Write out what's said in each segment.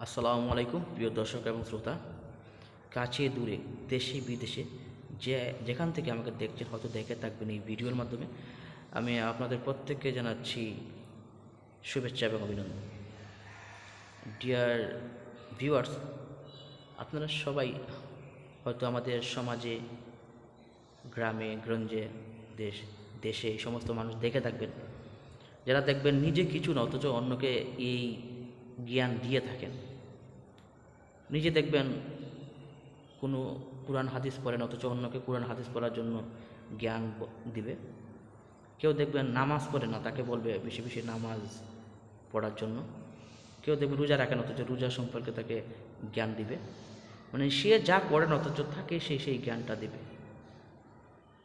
আসসালামু আলাইকুম প্রিয় দর্শক এবং শ্রোতা, কাছে দূরে দেশে বিদেশে যেখান থেকে আমাকে দেখছেন, হয়তো দেখে থাকবেন এই ভিডিওর মাধ্যমে। আমি আপনাদের প্রত্যেককে জানাচ্ছি শুভেচ্ছা এবং অভিনন্দন। ডিয়ার ভিউয়ার্স, আপনারা সবাই হয়তো আমাদের সমাজে, গ্রামে গঞ্জে, দেশে এই সমস্ত মানুষ দেখে থাকবেন, যারা দেখবেন নিজে কিছু না অথচ অন্যকে এই জ্ঞান দিয়ে থাকেন। নিজে দেখবেন কোনো কোরআন হাদিস পড়েন অথচ অন্যকে কোরআন হাদিস পড়ার জন্য জ্ঞান দিবে। কেউ দেখবেন নামাজ পড়ে না, তাকে বলবে বেশি বেশি নামাজ পড়ার জন্য। কেউ দেখবে রোজা রাখেন অথচ রোজা সম্পর্কে তাকে জ্ঞান দিবে। মানে সে যা করেন অথচ তাকে সেই জ্ঞানটা দিবে।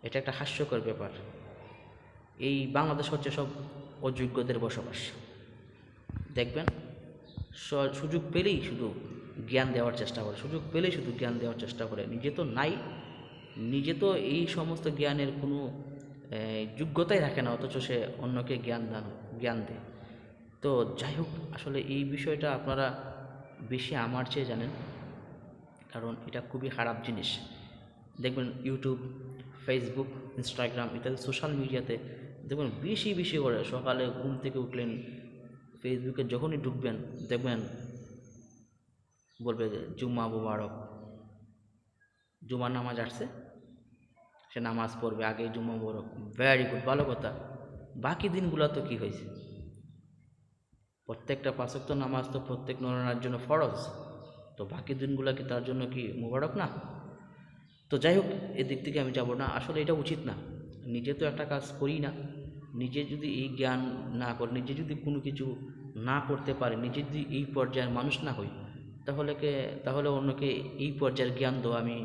এটা একটা হাস্যকর ব্যাপার। এই বাংলাদেশ হচ্ছে সব অযোগ্যদের বসবাস। দেখবেন সুযোগ পেলেই শুধু জ্ঞান দেওয়ার চেষ্টা করে, সুযোগ পেলেই শুধু জ্ঞান দেওয়ার চেষ্টা করে। নিজে তো নাই, নিজে তো এই সমস্ত জ্ঞানের কোনো যোগ্যতাই রাখে না, অথচ সে অন্যকে জ্ঞান দেয়। তো যাই হোক, আসলে এই বিষয়টা আপনারা বেশি আমার চেয়ে জানেন, কারণ এটা খুবই খারাপ জিনিস। দেখবেন ইউটিউব, ফেসবুক, ইনস্টাগ্রাম ইত্যাদি সোশ্যাল মিডিয়াতে দেখবেন বেশি বেশি করে সকালে ঘুম থেকে উঠলেন, ফেসবুকে যখনই ঢুকবেন দেখবেন বলবে যে জুম্মা মুবারক, জুমার নামাজ আসছে, সে নামাজ পড়বে, আগে জুম্মা মুবারক, ভেরি গুড, ভালো কথা। বাকি দিনগুলো তো কী হয়েছে? প্রত্যেকটা পাঁচ ওয়াক্ত নামাজ তো প্রত্যেক নরনারীর জন্য ফরজ, তো বাকি দিনগুলো কি তার জন্য কি মুবারক না? তো যাই হোক, এদিক থেকে আমি যাব না, আসলে এটা উচিত না। নিজে তো একটা কাজ করি না, নিজে যদি এই জ্ঞান না করে, নিজে যদি কোনো কিছু না করতে পারে, নিজে যদি এই পর্যায়ের মানুষ না হই, তাহলে অন্যকে এই পর্যায়ের জ্ঞান দেওয়া আমি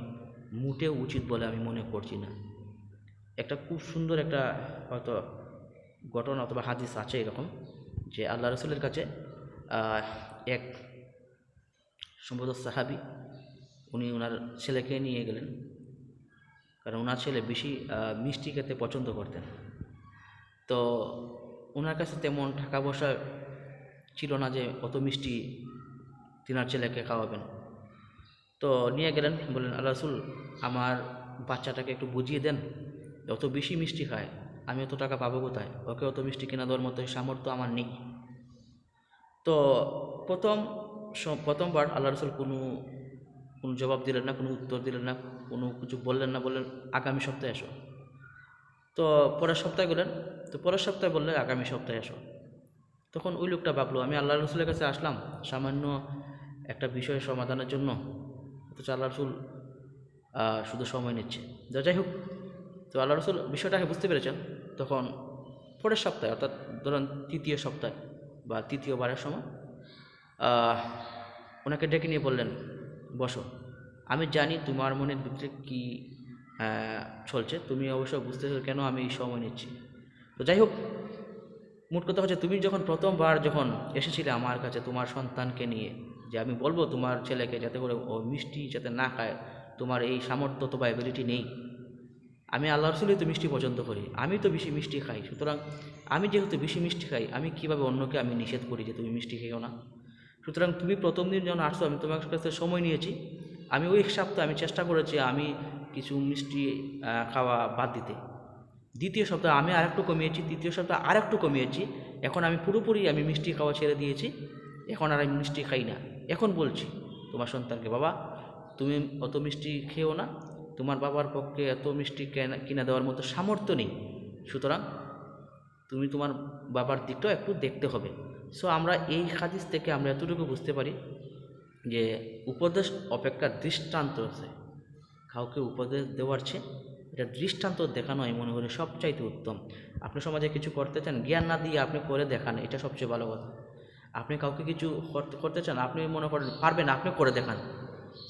মোটেও উচিত বলে আমি মনে করছি না। একটা খুব সুন্দর একটা হয়তো ঘটনা অথবা হাদিস আছে এরকম, যে আল্লাহ রসুলের কাছে এক সম্ভবত সাহাবি, উনি ওনার ছেলেকে নিয়ে গেলেন, কারণ ওনার ছেলে বেশি মিষ্টি খেতে পছন্দ করতেন। তো ওনার কাছে তেমন টাকা পয়সা ছিল না যে অত মিষ্টি তিনার ছেলেকে খাওয়াবেন। তো নিয়ে গেলেন, বললেন আল্লাহ রসুল, আমার বাচ্চাটাকে একটু বুঝিয়ে দেন, অত বেশি মিষ্টি খায়, আমি অত টাকা পাবো কোথায়? ওকে অত মিষ্টি কিনা দেওয়ার মতো সামর্থ্য আমার নেই। তো প্রথমবার আল্লাহ রসুল কোনো জবাব দিলেন না, কোনো উত্তর দিলেন না, কোনো কিছু বললেন না, বললেন আগামী সপ্তাহে এসো। তো পরের সপ্তাহে গেলেন, তো পরের সপ্তাহে বললে আগামী সপ্তাহে এসো। তখন ওই লোকটা ভাবলো, আমি আল্লাহ রসুলের কাছে আসলাম সামান্য একটা বিষয়ের সমাধানের জন্য, অথচ আল্লাহ রসুল শুধু সময় নিচ্ছে। যাই হোক, তো আল্লাহ রসুল বিষয়টাকে বুঝতে পেরেছেন। তখন পরের সপ্তাহে, অর্থাৎ ধরুন তৃতীয় সপ্তাহে বা তৃতীয়বারের সময় ওনাকে ডেকে নিয়ে বললেন, বসো, আমি জানি তোমার মনের ভিতরে কী চলছে, তুমি অবশ্য বুঝতেছো কেন আমি এই সময় নিচ্ছি। তো যাই হোক, মোট কথা হচ্ছে, তুমি প্রথমবার যখন এসেছিলে আমার কাছে তোমার সন্তানকে নিয়ে, যে আমি বলবো তোমার ছেলেকে যাতে করে ও মিষ্টি যাতে না খায়, তোমার এই সামর্থ্য অথবা অ্যাবিলিটি নেই। আমি আল্লাহ রসুলই তো মিষ্টি পছন্দ করি, আমি তো বেশি মিষ্টি খাই, সুতরাং আমি যেহেতু বেশি মিষ্টি খাই, আমি কীভাবে অন্যকে আমি নিষেধ করি যে তুমি মিষ্টি খেও না? সুতরাং তুমি প্রথম দিন যখন আসছো, আমি তোমার কাছে সময় নিয়েছি, আমি ওই সপ্তাহে আমি চেষ্টা করেছি আমি কিছু মিষ্টি খাওয়া বাদ দিতে। দ্বিতীয় সপ্তাহে আমি আরেকটু কমিয়েছি, তৃতীয় সপ্তাহে আরেকটু কমিয়েছি, এখন আমি পুরোপুরি আমি মিষ্টি খাওয়া ছেড়ে দিয়েছি, এখন আর আমি মিষ্টি খাই না। এখন বলছি তোমার সন্তানকে, বাবা তুমি অত মিষ্টি খেও না, তোমার বাবার পক্ষে এত মিষ্টি কিনে দেওয়ার মতো সামর্থ্য নেই, সুতরাং তুমি তোমার বাবার দিকটাও একটু দেখতে হবে। সো আমরা এই হাদিস থেকে আমরা এতটুকু বুঝতে পারি যে উপদেশ অপেক্ষা দৃষ্টান্ত আছে। কাউকে উপদেশ দেওয়ার চেয়ে এটা দৃষ্টান্ত দেখানো আমি মনে করি সবচাইতে উত্তম। আপনি সমাজে কিছু করতে চান, জ্ঞান না দিয়ে আপনি করে দেখান, এটা সবচেয়ে ভালো কথা। আপনি কাউকে কিছু করতে চান, আপনি মনে করেন পারবেন, আপনি করে দেখান।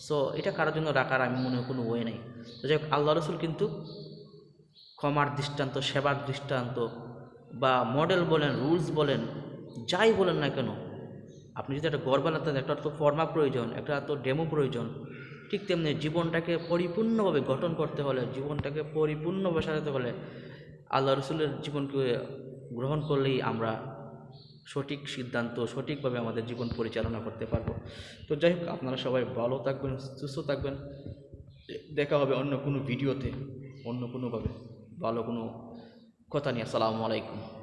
সো এটা কারোর জন্য রাখার আমি মনে হয় কোনো ওয়ে নেই। তো যাই হোক, আল্লাহ রসুল কিন্তু ক্ষমার দৃষ্টান্ত, সেবার দৃষ্টান্ত, বা মডেল বলেন, রুলস বলেন, যাই বলেন না কেন, আপনি যদি একটা ঘর বানাতে, একটা তো ফর্মা প্রয়োজন, একটা তো ডেমো প্রয়োজন, ঠিক তেমনি জীবনটাকে পরিপূর্ণভাবে গঠন করতে হলে, জীবনটাকে পরিপূর্ণভাবে সাজাতে হলে আল্লাহ রসুলের জীবনকে গ্রহণ করলেই আমরা সঠিক সিদ্ধান্ত সঠিকভাবে আমাদের জীবন পরিচালনা করতে পারবো। তো যাই হোক, আপনারা সবাই ভালো থাকবেন, সুস্থ থাকবেন। দেখা হবে অন্য কোনো ভিডিওতে, অন্য কোনোভাবে ভালো কোনো কথা নিয়ে। আসসালামু আলাইকুম।